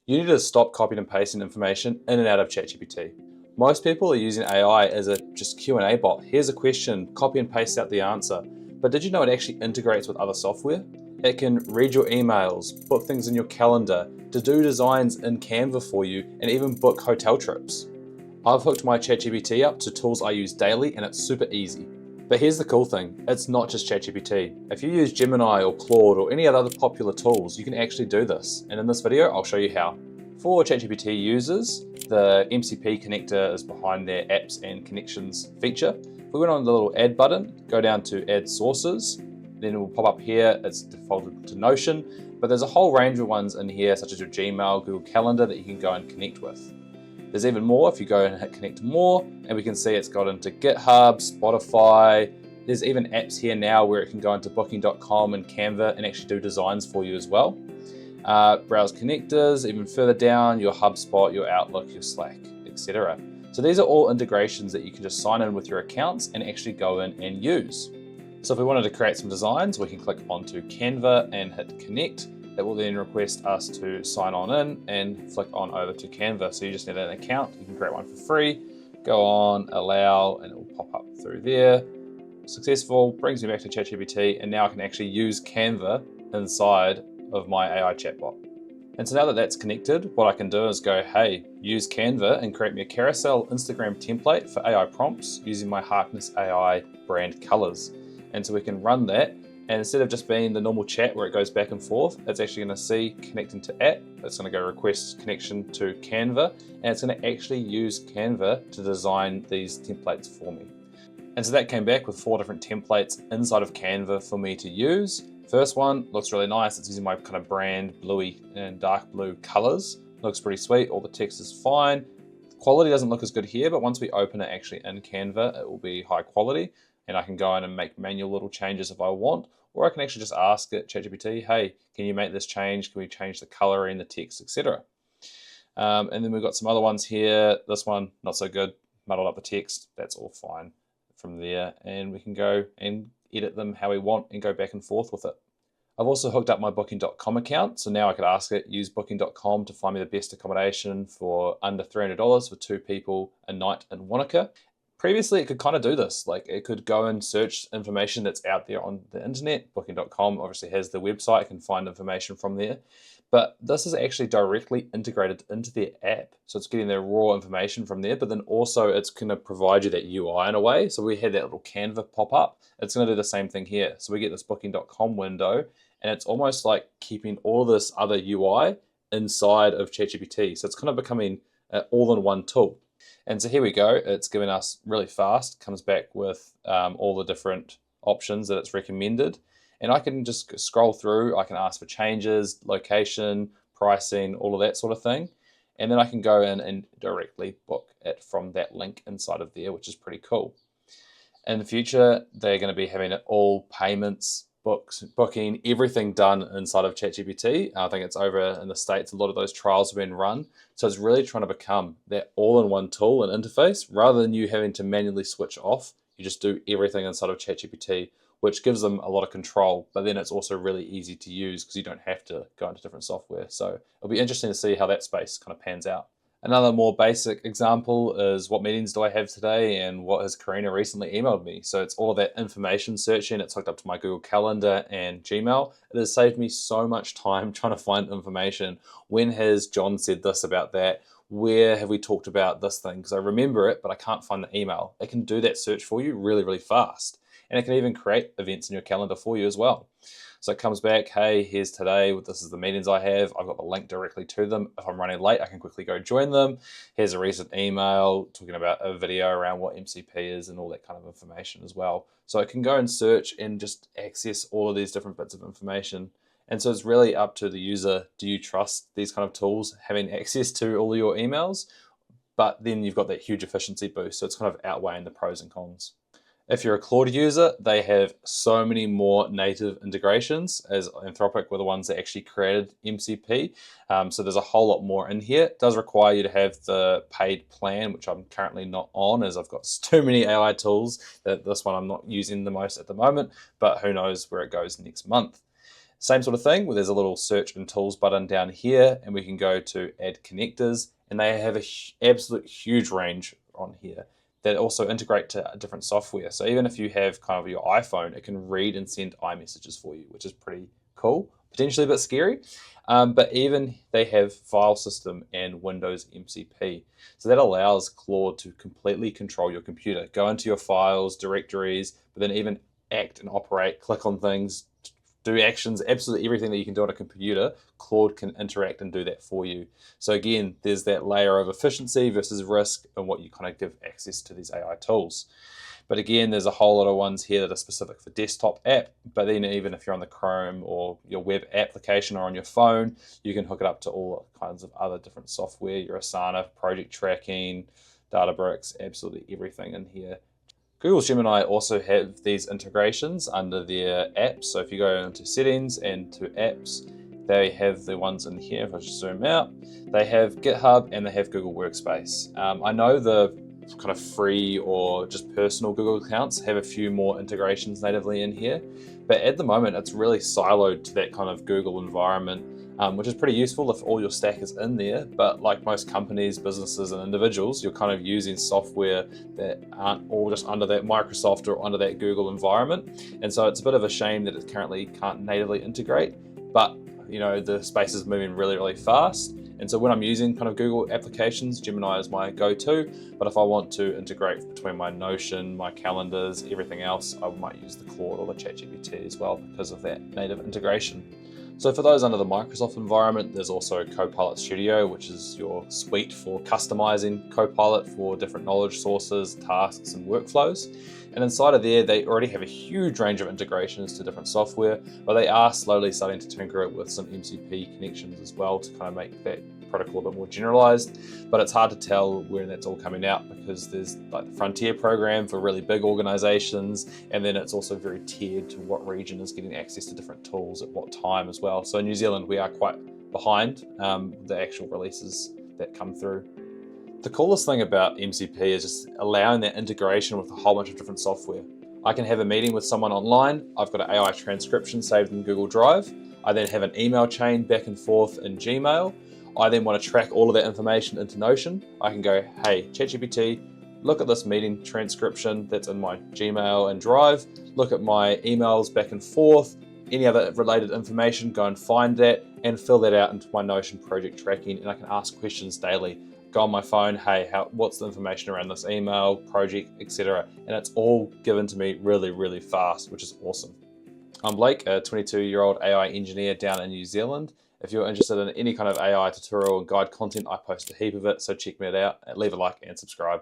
You need to stop copying and pasting information in and out of ChatGPT. Most people are using AI as a just Q&A bot. Here's a question, copy and paste out the answer. But did you know it actually integrates with other software? It can read your emails, book things in your calendar, to do designs in Canva for you, and even book hotel trips. I've hooked my ChatGPT up to tools I use daily, and it's super easy. But here's the cool thing, it's not just ChatGPT. If you use Gemini or Claude or any other popular tools, you can actually do this. And in this video, I'll show you how. For ChatGPT users, the MCP connector is behind their apps and connections feature. If we went on the little add button, go down to add sources, then it will pop up here, it's defaulted to Notion, but there's a whole range of ones in here, such as your Gmail, Google Calendar, that you can go and connect with. There's even more if you go and hit connect more, and we can see it's got into GitHub, Spotify. There's even apps here now where it can go into booking.com and Canva and actually do designs for you as well. Browse connectors, even further down, your HubSpot, your Outlook, your Slack, etc. So these are all integrations that you can just sign in with your accounts and actually go in and use. So if we wanted to create some designs, we can click onto Canva and hit connect. That will then request us to sign on in and flick on over to Canva. So you just need an account. You can create one for free. Go on, allow, and it will pop up through there. Successful, brings me back to ChatGPT, and now I can actually use Canva inside of my AI chatbot. And so now that that's connected, what I can do is go, hey, use Canva and create me a carousel Instagram template for AI prompts using my Harkness AI brand colors. And so we can run that. And instead of just being the normal chat where it goes back and forth, it's actually going to see connecting to app. It's going to go request connection to Canva, and it's going to actually use Canva to design these templates for me. And so that came back with 4 different templates inside of Canva for me to use. First one looks really nice. It's using my kind of brand bluey and dark blue colors. Looks pretty sweet. All the text is fine. The quality doesn't look as good here, but once we open it actually in Canva, it will be high quality. And I can go in and make manual little changes if I want, or I can actually just ask it, ChatGPT, hey, can you make this change? Can we change the coloring, the text, etc. And then we've got some other ones here. This one, not so good, muddled up the text. That's all fine from there. And we can go and edit them how we want and go back and forth with it. I've also hooked up my booking.com account. So now I could ask it, use booking.com to find me the best accommodation for under $300 for 2 people a night in Wanaka. Previously, it could kind of do this. Like it could go and search information that's out there on the internet. Booking.com obviously has the website. It can find information from there. But this is actually directly integrated into their app. So it's getting their raw information from there, but then also it's going to provide you that UI in a way. So we had that little Canva pop up. It's going to do the same thing here. So we get this booking.com window, and it's almost like keeping all this other UI inside of ChatGPT. So it's kind of becoming an all-in-one tool. And so here we go, it's giving us really fast, comes back with all the different options that it's recommended. And I can just scroll through, I can ask for changes, location, pricing, all of that sort of thing. And then I can go in and directly book it from that link inside of there, which is pretty cool. In the future, they're going to be having all payments, booking, everything done inside of ChatGPT. I think it's over in the States, a lot of those trials have been run. So it's really trying to become that all-in-one tool and interface rather than you having to manually switch off. You just do everything inside of ChatGPT, which gives them a lot of control, but then it's also really easy to use because you don't have to go into different software. So it'll be interesting to see how that space kind of pans out. Another more basic example is what meetings do I have today and what has Karina recently emailed me. So it's all of that information searching. It's hooked up to my Google Calendar and Gmail. It has saved me so much time trying to find information. When has John said this about that? Where have we talked about this thing? Because I remember it, but I can't find the email. It can do that search for you really, really fast. And it can even create events in your calendar for you as well. So it comes back, hey, here's today, this is the meetings I have. I've got the link directly to them. If I'm running late, I can quickly go join them. Here's a recent email talking about a video around what MCP is and all that kind of information as well. So I can go and search and just access all of these different bits of information. And so it's really up to the user. Do you trust these kind of tools, having access to all of your emails? But then you've got that huge efficiency boost. So it's kind of outweighing the pros and cons. If you're a Claude user, they have so many more native integrations, as Anthropic were the ones that actually created MCP. So there's a whole lot more in here. It does require you to have the paid plan, which I'm currently not on, as I've got too many AI tools that this one I'm not using the most at the moment, but who knows where it goes next month. Same sort of thing, where there's a little search and tools button down here, and we can go to add connectors, and they have an absolute huge range on here that also integrate to different software. So even if you have kind of your iPhone, it can read and send iMessages for you, which is pretty cool, potentially a bit scary. But even they have file system and Windows MCP. So that allows Claude to completely control your computer, go into your files, directories, but then even act and operate, click on things, do actions, absolutely everything that you can do on a computer, Claude can interact and do that for you. So again, there's that layer of efficiency versus risk and what you kind of give access to these AI tools. But again, there's a whole lot of ones here that are specific for desktop app, but then even if you're on the Chrome or your web application or on your phone, you can hook it up to all kinds of other different software, your Asana, project tracking, Databricks, absolutely everything in here. Google's Gemini also have these integrations under their apps. So if you go into settings and to apps, they have the ones in here. If I just zoom out, they have GitHub and they have Google Workspace. I know the kind of free or just personal Google accounts have a few more integrations natively in here, but at the moment it's really siloed to that kind of Google environment, which is pretty useful if all your stack is in there. But like most companies, businesses and individuals, you're kind of using software that aren't all just under that Microsoft or under that Google environment. And so it's a bit of a shame that it currently can't natively integrate, but you know, the space is moving really, really fast. And so when I'm using kind of Google applications, Gemini is my go-to. But if I want to integrate between my Notion, my calendars, everything else, I might use the Claude or the ChatGPT as well because of that native integration. So for those under the Microsoft environment, there's also Copilot Studio, which is your suite for customizing Copilot for different knowledge sources, tasks, and workflows. And inside of there, they already have a huge range of integrations to different software, but they are slowly starting to tinker it with some MCP connections as well to kind of make that protocol a bit more generalized. But it's hard to tell when that's all coming out because there's like the Frontier program for really big organizations, and then it's also very tiered to what region is getting access to different tools at what time as well. So in New Zealand, we are quite behind the actual releases that come through. The coolest thing about MCP is just allowing that integration with a whole bunch of different software. I can have a meeting with someone online. I've got an AI transcription saved in Google Drive. I then have an email chain back and forth in Gmail. I then want to track all of that information into Notion. I can go, hey, ChatGPT, look at this meeting transcription that's in my Gmail and Drive. Look at my emails back and forth. Any other related information, go and find that and fill that out into my Notion project tracking, and I can ask questions daily. Go on my phone, hey, what's the information around this email, project, etc. And it's all given to me really, really fast, which is awesome. I'm Blake, a 22-year-old AI engineer down in New Zealand. If you're interested in any kind of AI tutorial and guide content, I post a heap of it, so check me out, leave a like and subscribe.